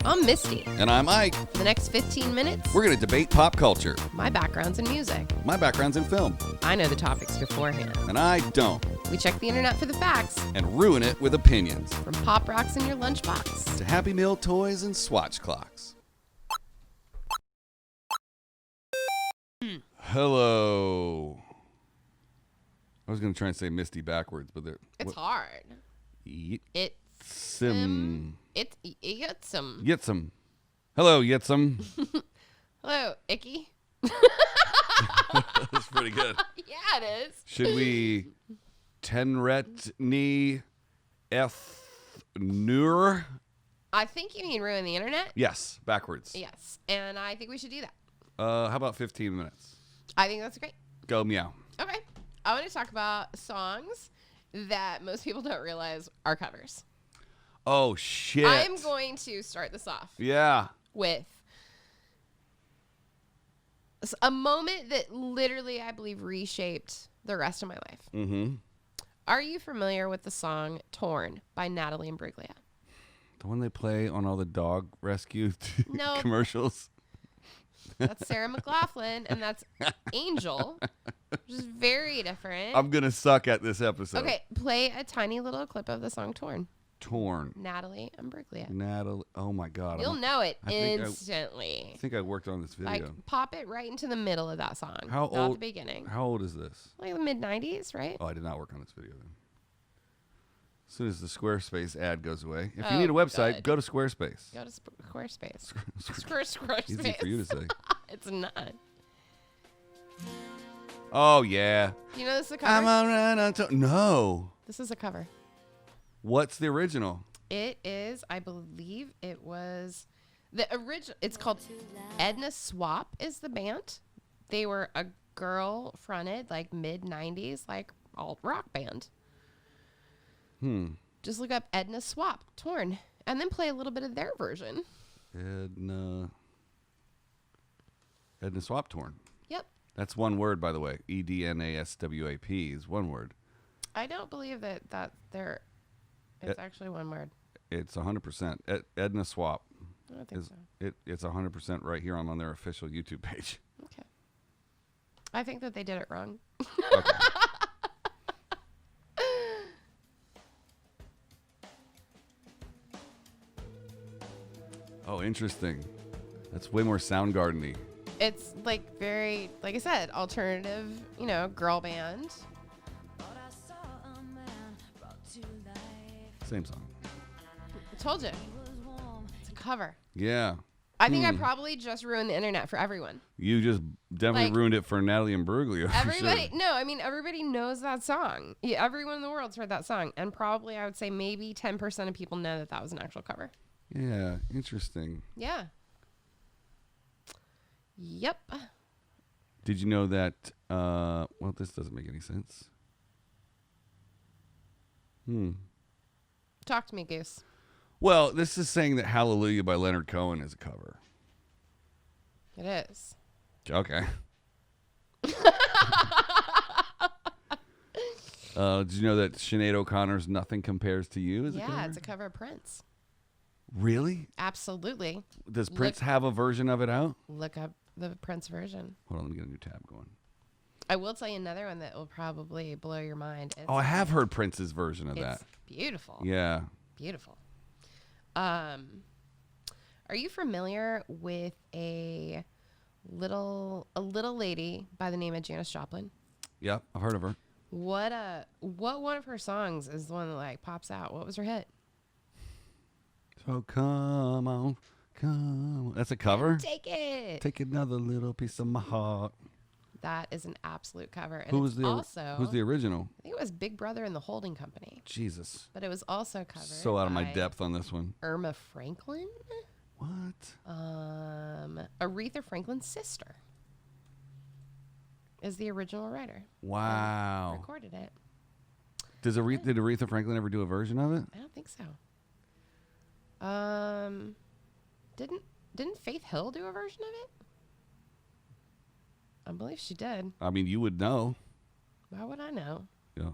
I'm Misty. And I'm Ike. For the next 15 minutes, We're going to debate pop culture. my background's in music. My background's in film. I know the topics beforehand. And I don't. We check the internet for the facts, And ruin it with opinions. from pop rocks in your lunchbox. To Happy Meal toys and swatch clocks. Hello. I was going to try and say Misty backwards, but It's hard. It's Sim. It's Yitsum. Yitsum. Hello, Yitsum. Hello, Icky. That's pretty good. Yeah, it is. Should we tenret ni nur? I think you mean ruin the internet. Yes, backwards. Yes, and I think we should do that. How about 15 minutes? I think that's great. Go meow. Okay, I want to talk about songs that most people don't realize are covers. Oh, shit. I'm going to start this off Yeah. with a moment that literally, I believe, reshaped the rest of my life. Mm-hmm. Are you familiar with the song Torn by Natalie Imbruglia? The one they play on all the dog rescue No. commercials. That's Sarah McLachlan, and that's Angel, which is very different. I'm going to suck at this episode. Okay, play a tiny little clip of the song Torn. Torn. Natalie Imbruglia. Natalie. Oh, my God. You'll know it I think instantly. I think I worked on this video. Like, pop it right into the middle of that song. How not old? the beginning. How old is this? Like the mid-90s, right? Oh, I did not work on this video then. As soon as the Squarespace ad goes away. If you Oh, need a website, good. go to Squarespace. Go to Squarespace. Squarespace. Easy for you to say. It's not. Oh, yeah. You know this is a cover? I'm all right on top. No. This is a cover. What's the original? It is, I believe it was the original. It's called Edna Swap is the band. They were a girl fronted, like mid-90s, like alt rock band. Just look up Edna Swap, Torn, and then play a little bit of their version. Edna Swap Torn. Yep. That's one word, by the way. EDNASWAP is one word. I don't believe that they're. It's actually one word. It's 100%. Edna Swap. I don't think so. It's 100% right here on their official YouTube page. Okay. I think that they did it wrong. Okay. Oh, interesting. That's way more Soundgarden-y. It's like very, like I said, alternative, girl band. Same song. I told you. It's a cover. Yeah. I think I probably just ruined the internet for everyone. You just definitely Like, ruined it for Natalie Imbruglia. for Everybody, sure. no, I mean, everybody knows that song. Yeah, everyone in the world's heard that song. And probably, I would say maybe 10% of people know that that was an actual cover. Yeah, interesting. Yeah. Yep. Did you know that, well, this doesn't make any sense. Talk to me, Goose. Well, this is saying that Hallelujah by Leonard Cohen is a cover. It is. Okay. Did you know that Sinead O'Connor's Nothing Compares to You is a cover? Yeah, it's a cover of Prince. Really? Absolutely. Does Prince have a version of it out? Look up the Prince version. Hold on, let me get a new tab going. I will tell you another one that will probably blow your mind. Oh, I have heard Prince's version of that. It's beautiful. Yeah. Beautiful. Are you familiar with a little lady by the name of Janis Joplin? Yep, I've heard of her. What one of her songs is the one that like pops out? What was her hit? So come on, come on. That's a cover? Take it. Take another little piece of my heart. That is an absolute cover. And Who's it's the also original? I think it was Big Brother and the Holding Company. Jesus. But it was also covered. So out of my by depth on this one. Irma Franklin. What? Aretha Franklin's sister is the original writer. Wow. Recorded it. Did Aretha Franklin ever do a version of it? I don't think so. Didn't Faith Hill do a version of it? I believe she did. I mean, you would know. Why would I know? Yeah.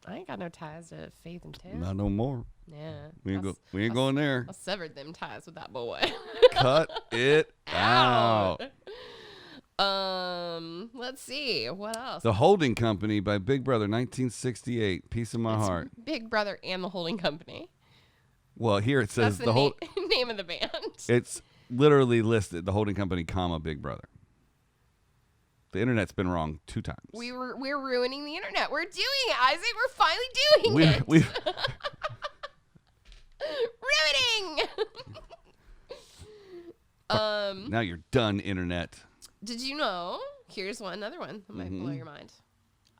I ain't got no ties to Faith and Tim. Not no more. Yeah. We ain't going there. I severed them ties with that boy. Cut it out. Let's see. What else? The Holding Company by Big Brother, 1968. Piece of My Heart. Big Brother and the Holding Company. Well, here it says That's the name of the band. It's literally listed, The Holding Company, comma, Big Brother. The internet's been wrong 2 times. We're ruining the internet. We're doing it, Isaac. We're finally doing it. Ruining. Now you're done, internet. Did you know? Here's another one that might blow your mind.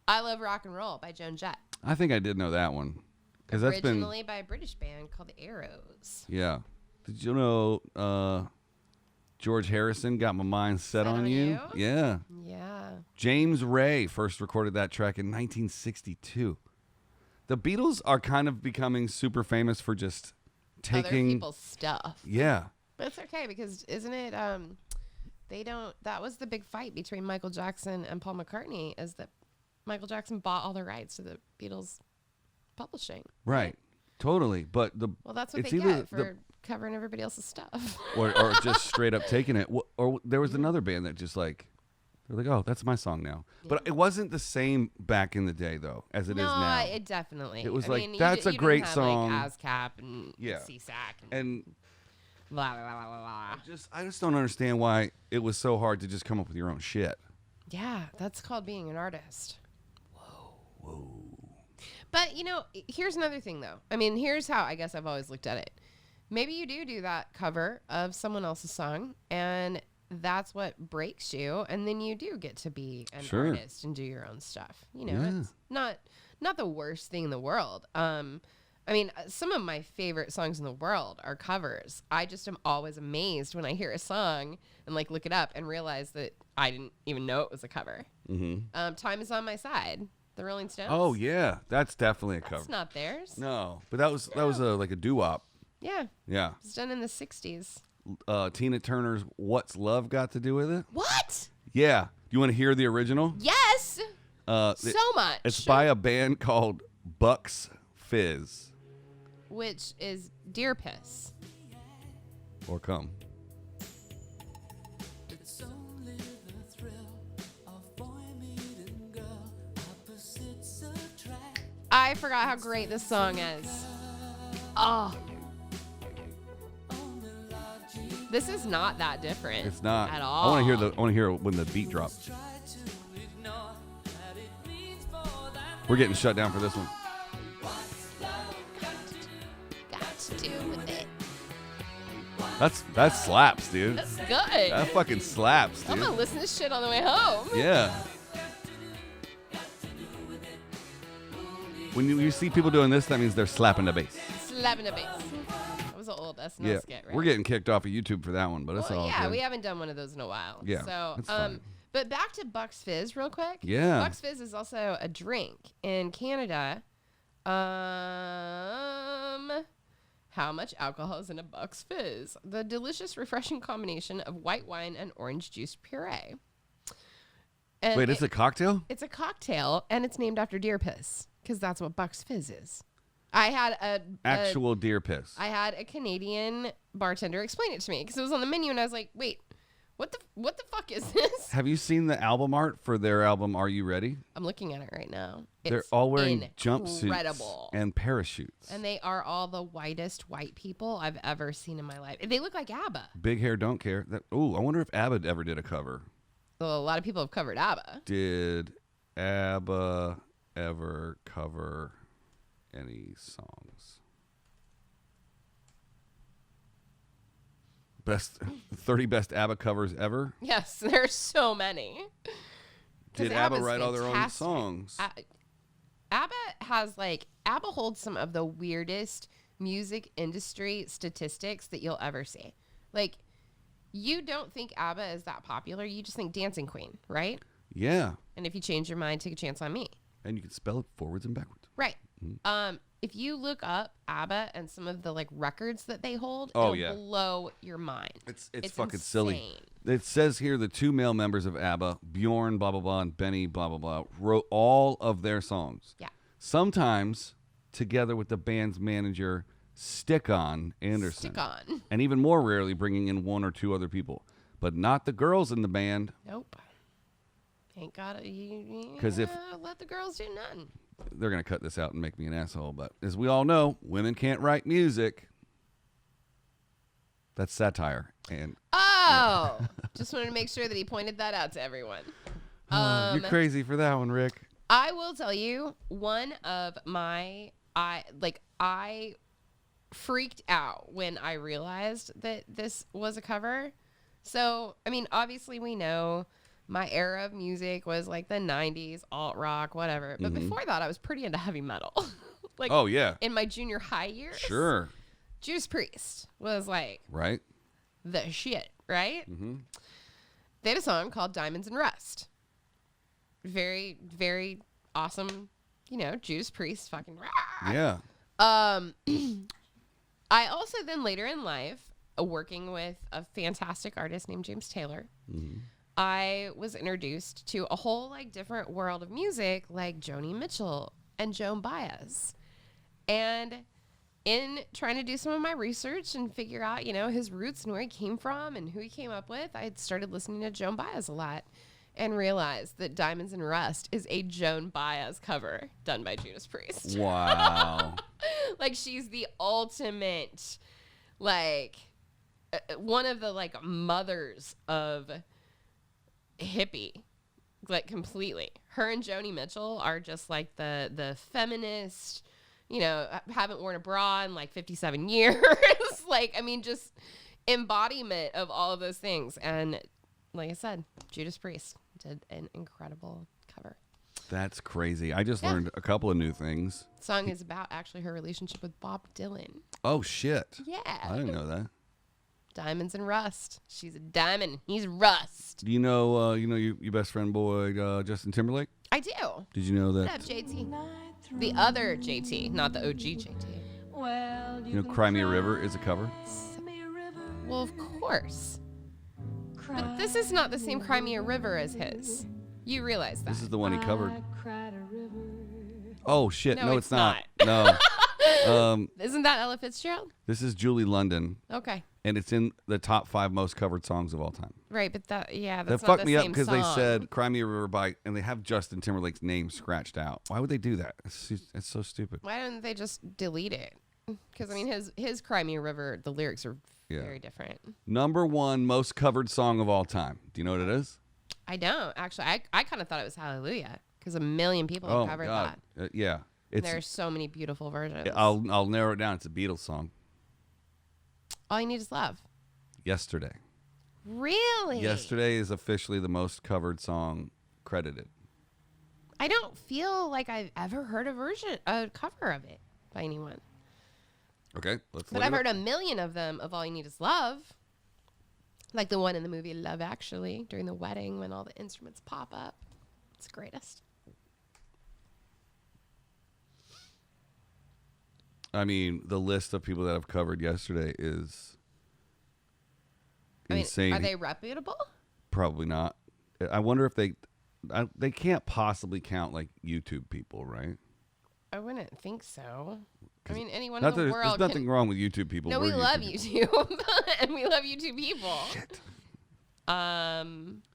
I Love Rock and Roll by Joan Jett. I think I did know that one. Because that's been Originally by a British band called the Arrows. Yeah. Did you know George Harrison, Got My Mind Set on You? Yeah. Yeah. James Ray first recorded that track in 1962. The Beatles are kind of becoming super famous for just taking other people's stuff. Yeah. But it's okay because isn't it that was the big fight between Michael Jackson and Paul McCartney, is that Michael Jackson bought all the rights to the Beatles publishing. Right. Totally. But that's what they get for covering everybody else's stuff. or just straight up taking it. Or there was another band that just they're like, oh, that's my song now. Yeah. But it wasn't the same back in the day, though, as it is now. No, it definitely. It was that's a great song. Like ASCAP and CSAC and blah, blah, blah, blah, blah. I just don't understand why it was so hard to just come up with your own shit. Yeah, that's called being an artist. Whoa. But, here's another thing, though. I mean, here's how I guess I've always looked at it. Maybe you do that cover of someone else's song, and that's what breaks you, and then you do get to be an artist and do your own stuff. It's not the worst thing in the world. I mean, some of my favorite songs in the world are covers. I just am always amazed when I hear a song and look it up and realize that I didn't even know it was a cover. Mm-hmm. Time Is on My Side. The Rolling Stones. Oh yeah, that's definitely a cover. That's not theirs. No, but that was like a doo-wop. Yeah. Yeah. It was done in the 60s. Tina Turner's What's Love Got to Do with It? What? Yeah. You want to hear the original? Yes. So much. It's by a band called Bucks Fizz. Which is deer piss. Or cum. I forgot how great this song is. Oh. This is not that different. It's not at all. I want to hear when the beat drops. We're getting shut down for this one. Got to do with it. That slaps, dude. That's good. That fucking slaps, dude. I'm gonna listen to this shit on the way home. Yeah. When you see people doing this, that means they're slapping the bass. Slapping the bass. That was an old SNL skit, right? We're getting kicked off of YouTube for that one, but it's all yeah, good. we haven't done one of those in a while. Yeah, So, that's fine. but back to Bucks Fizz real quick. Yeah. Bucks Fizz is also a drink in Canada. How much alcohol is in a Bucks Fizz? The delicious, refreshing combination of white wine and orange juice puree. And wait, it's a cocktail? It's a cocktail, and it's named after deer piss, because that's what Bucks Fizz is. I had actual deer piss. I had a Canadian bartender explain it to me, because it was on the menu, and I was like, wait, what the fuck is this? Have you seen the album art for their album, Are You Ready? I'm looking at it right now. They're all wearing jumpsuits and parachutes. And they are all the whitest white people I've ever seen in my life. They look like ABBA. Big hair, don't care. I wonder if ABBA ever did a cover. Well, a lot of people have covered ABBA. Did ABBA ever cover any songs? 30 best ABBA covers ever? Yes, there's so many. Did ABBA write all their own songs? ABBA holds some of the weirdest music industry statistics that you'll ever see. Like, you don't think ABBA is that popular. You just think Dancing Queen, right? Yeah. And if you change your mind, take a chance on me. And you can spell it forwards and backwards. Right. Mm-hmm. If you look up ABBA and some of the records that they hold, it'll blow your mind. It's fucking insane. Silly. It says here the 2 male members of ABBA, Bjorn blah blah blah and Benny blah blah blah, wrote all of their songs. Yeah. Sometimes together with the band's manager Stick-On Anderson. Stick-On. And even more rarely bringing in one or two other people. But not the girls in the band. Nope. Ain't gotta. Because if let the girls do nothing. they're going to cut this out and make me an asshole, but as we all know, women can't write music. That's satire. And just wanted to make sure that he pointed that out to everyone. You're crazy for that one, Rick. I will tell you, one of my I freaked out when I realized that this was a cover. So, I mean, obviously we know my era of music was like the 90s, alt rock, whatever. But before that, I was pretty into heavy metal. Like, oh, yeah. In my junior high years. Sure. Judas Priest was like right. the shit, right? Mm-hmm. They had a song called Diamonds and Rust. Very, very awesome, Judas Priest fucking rah. Yeah. I also then later in life, working with a fantastic artist named James Taylor, I was introduced to a whole like different world of music like Joni Mitchell and Joan Baez. And in trying to do some of my research and figure out, his roots and where he came from and who he came up with, I had started listening to Joan Baez a lot and realized that Diamonds and Rust is a Joan Baez cover done by Judas Priest. Wow. Like, she's the ultimate, like, one of the, like, mothers of hippie, like, completely. Her and Joni Mitchell are just, like, the feminist, haven't worn a bra in, like, 57 years. Like, I mean, just embodiment of all of those things. And like I said, Judas Priest did an incredible cover. That's crazy. I just learned a couple of new things. The song is about actually her relationship with Bob Dylan. Oh, shit. Yeah. I didn't know that. Diamonds and Rust. She's a diamond. He's rust. Do you know, your best friend boy, Justin Timberlake? I do. Did you know that? What up, JT? The other JT, not the OG JT. Well, You know, Cry Me a River is a cover? Well, of course. But this is not the same Cry Me a River as his. You realize that. This is the one he covered. Oh, shit. No, No, it's it's not. No. Isn't that Ella Fitzgerald? This is Julie London, Okay. and it's in the top 5 most covered songs of all time. Right, but that's That not fucked the me up same because they song. said Cry Me a River and they have Justin Timberlake's name scratched out. Why would they do that? It's so stupid. Why don't they just delete it? Because, I mean, his Cry Me a River, the lyrics are very different. Number 1 most covered song of all time. Do you know what it is? I don't. Actually, I kind of thought it was Hallelujah because a million people have covered that. Yeah. There's so many beautiful versions. I'll narrow it down. It's a Beatles song. All You Need Is Love. Yesterday. Really? Yesterday is officially the most covered song credited. I don't feel like I've ever heard a cover of it by anyone. Okay, let's But I've heard a million of them of All You Need Is Love. Like the one in the movie Love Actually during the wedding when all the instruments pop up. It's the greatest. I mean, the list of people that have covered Yesterday is insane. Are they reputable? Probably not. I wonder if they can't possibly count like YouTube people, right? I wouldn't think so. I mean, anyone in the There's world nothing wrong with YouTube people. No, we love YouTube. And we love YouTube people. Shit.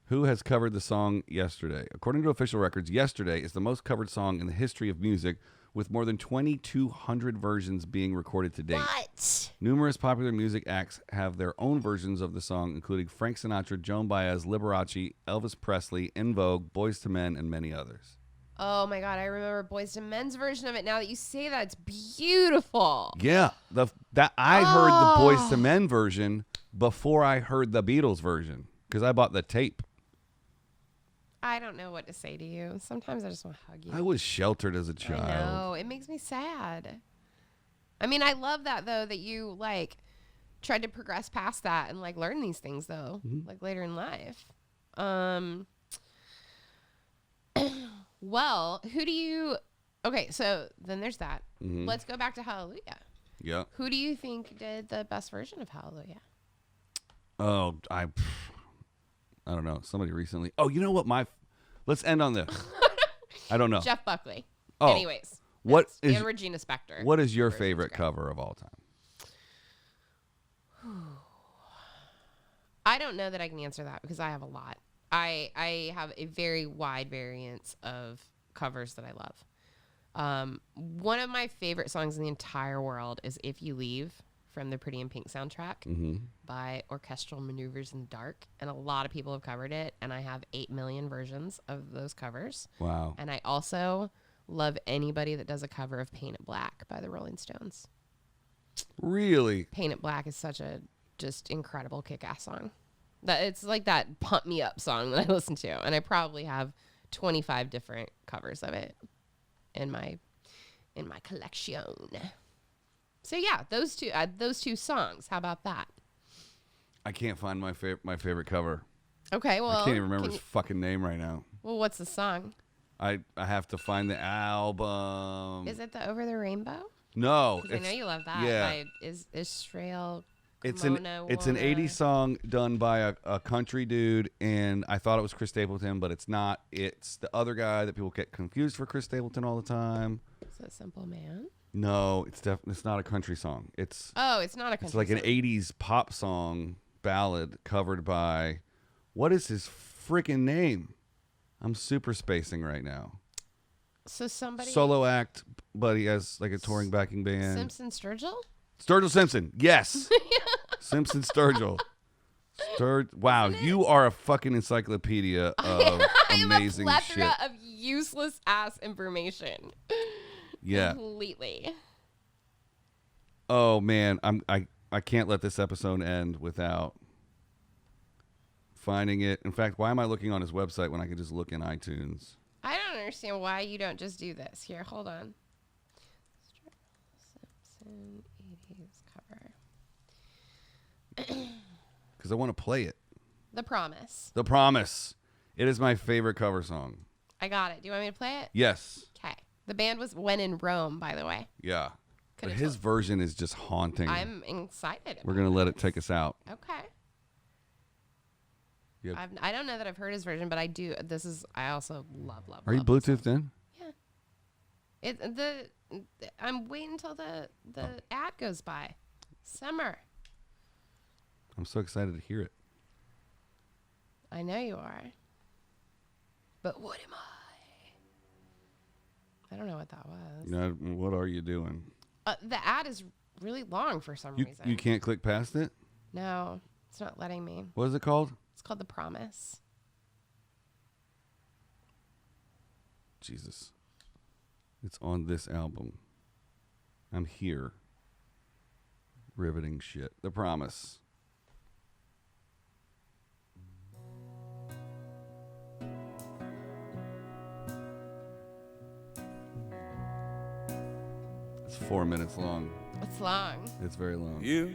Who has covered the song Yesterday? According to official records, Yesterday is the most covered song in the history of music, with more than 2,200 versions being recorded to date. What? Numerous popular music acts have their own versions of the song, including Frank Sinatra, Joan Baez, Liberace, Elvis Presley, En Vogue, Boyz II Men, and many others. Oh my God, I remember Boyz II Men's version of it. Now that you say that, it's beautiful. Yeah, I heard the Boyz II Men version before I heard the Beatles version because I bought the tape. I don't know what to say to you. Sometimes I just want to hug you. I was sheltered as a child. I know. It makes me sad. I mean, I love that, though, that you, like, tried to progress past that and, like, learn these things, though, like, later in life. Well, who do you... Okay, so then there's that. Let's go back to Hallelujah. Yeah. Who do you think did the best version of Hallelujah? Oh, I don't know. Somebody recently. Oh, you know what? Let's end on this. I don't know. Jeff Buckley. Oh. Anyways. What is and Regina Spektor. What is your favorite cover of all time? I don't know that I can answer that because I have a lot. I have a very wide variance of covers that I love. One of my favorite songs in the entire world is If You Leave from the Pretty in Pink soundtrack by Orchestral Maneuvers in the Dark. And a lot of people have covered it. And I have 8 million versions of those covers. Wow. And I also love anybody that does a cover of Paint It Black by the Rolling Stones. Really? Paint It Black is such a just incredible kick-ass song. That it's like that pump me up song that I listen to, and I probably have 25 different covers of it in my collection. So yeah, those two songs. How about that? I can't find my favorite cover. Okay, well, I can't even remember his fucking name right now. Well, what's the song? I have to find the album. Is it the Over the Rainbow? No, I know you love that. Yeah, By Israel. It's an 80s song done by a country dude, and I thought it was Chris Stapleton, but it's not. It's the other guy that people get confused for Chris Stapleton all the time. Is it Simple Man? No, it's not a country song. It's not a country It's like song. an 80s pop song ballad covered by, what is his freaking name? I'm super spacing right now. So somebody Solo act, but he has like a touring backing band. Simpson Sturgill? Sturgill Simpson, yes. Simpson Sturgill. Wow, you are a fucking encyclopedia of amazing I am a shit. plethora of useless ass information. Yeah. Completely. Oh man, I can't let this episode end without finding it. In fact, why am I looking on his website when I can just look in iTunes? I don't understand why you don't just do this. Here, hold on. Simpson 80s cover. Because I want to play it. The Promise. The Promise. It is my favorite cover song. I got it. Do you want me to play it? Yes. Okay. The band was When in Rome, by the way. Yeah. But Could've his told- version is just haunting. I'm excited. We're going to let it take us out. Okay. Yep. I don't know that I've heard his version, but I do. I also love. Are you love this Bluetoothed in? Yeah. I'm waiting until the ad goes by. Summer. I'm so excited to hear it. I know you are. But what am I? I don't know what that was. You know, what are you doing? The ad is really long for some reason. You can't click past it? No, it's not letting me. What is it called? It's called The Promise. Jesus. It's on this album. I'm here. Riveting shit. The Promise. It's 4 minutes long. It's long. It's very long. You,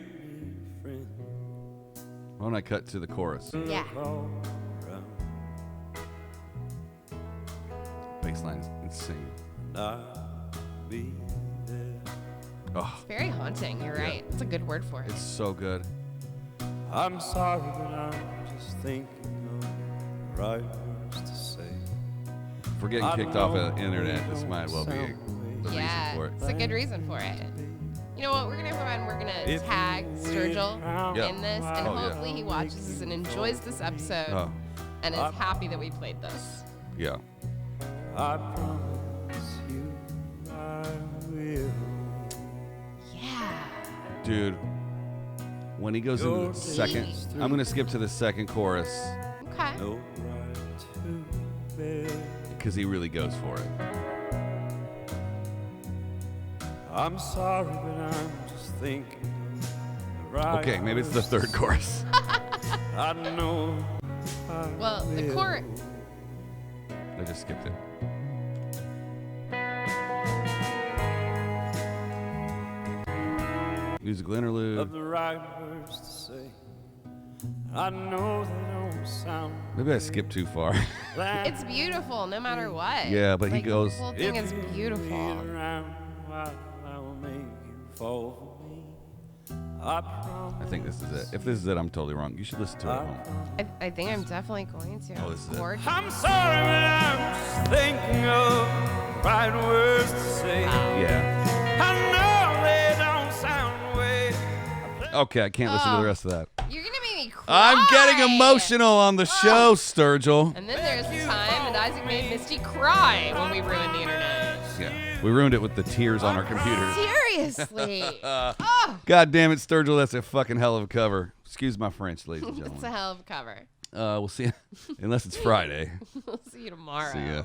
friend, Why don't I cut to the chorus? Yeah. Bassline is insane. I'll be there. Oh, It's very haunting. You're Yeah. right. It's a good word for it. it's so good. I'm sorry, but I'm just thinking of the right words to say. If we're getting kicked off of the internet, this might well be the reason Yeah, for it. it's a good reason for it. You know what? We're gonna go ahead and we're gonna tag Sturgill Yeah. in this, and Oh, yeah. hopefully he watches this and enjoys this episode Oh, and is happy that we played this. yeah. I promise you I will. Yeah. Dude, when he goes into the second, I'm going to skip to the second chorus Okay. No right to bear. because he really goes for it. I'm sorry, but I'm just thinking of the right Okay, maybe it's the words to third chorus. I know. Well, the chorus. I just skipped it. Musical interlude. Of the right words to say. I know they don't sound. Maybe I skipped too far. It's beautiful, no matter what. Yeah, but he Like, goes- The whole thing is beautiful. Around while I will make you fall for me. I promise. I think this is it. If this is it, I'm totally wrong. You should listen to it at home. I think I'm definitely going to. Oh, this is it. Gorgeous. I'm sorry, but I'm just thinking of the right words to say. Yeah. I know they don't sound the way. Okay, I can't listen to the rest of that. You're gonna make me cry. I'm getting emotional on the show, Sturgill. And then there's the time that Isaac made Misty cry when we ruined the internet. Yeah, we ruined it with the tears on our computers. Seriously. Oh, God damn it, Sturgill, that's a fucking hell of a cover. Excuse my French, ladies and it's a gentlemen. hell of a cover. We'll see you, unless it's Friday. We'll see you tomorrow. See ya.